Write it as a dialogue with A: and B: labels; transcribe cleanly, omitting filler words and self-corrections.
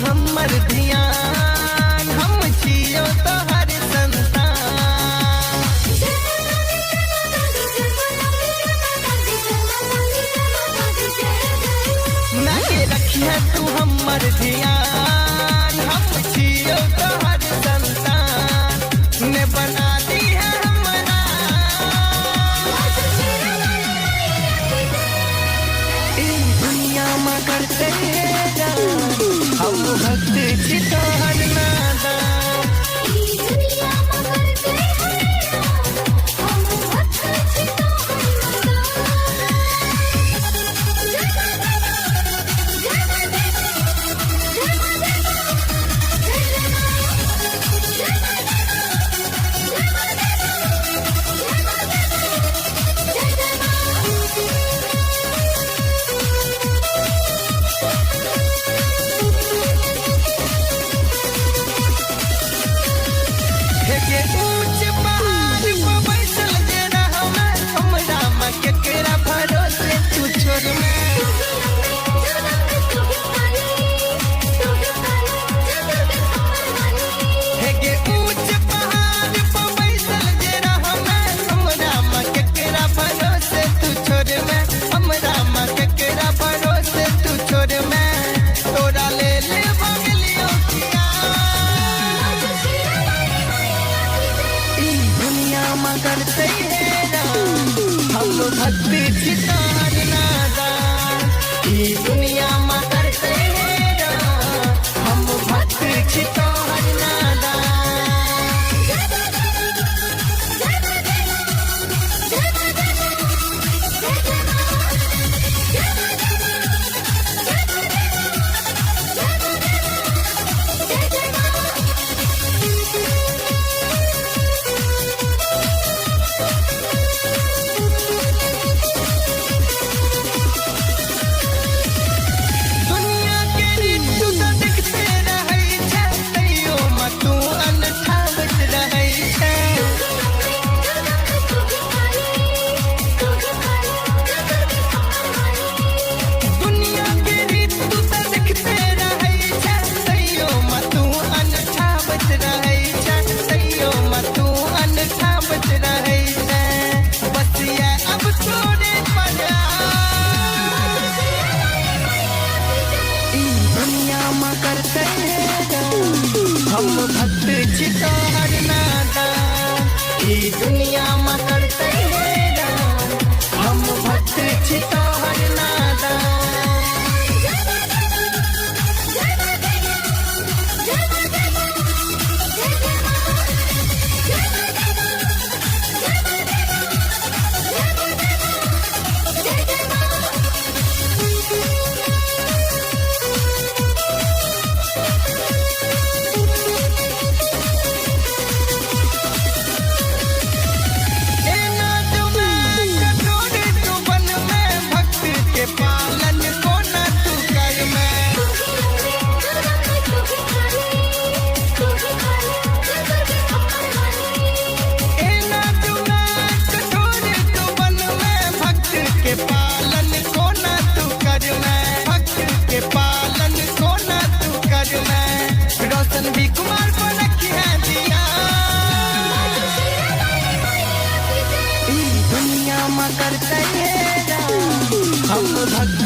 A: हमर ध्यान हम छियो तोहर संतान नाके रखिया तू हमर ध्यान हम छियो तोहर संतान ने बना दी है हमरा इस दुनिया में करते हम भक्त छी तोहर नादान दुनिया में करते हम भक्त छी करते हम भक्ति छी तोहर नादान ई दुनिया में करते हम भक्ति छी तोहर नादान करते हम भक्त छी तोहर नादान ई दुनिया में करते हम भक्त छी तोहर नादान भी कुमार को रखी है दिया दुनिया में करते हम भक्त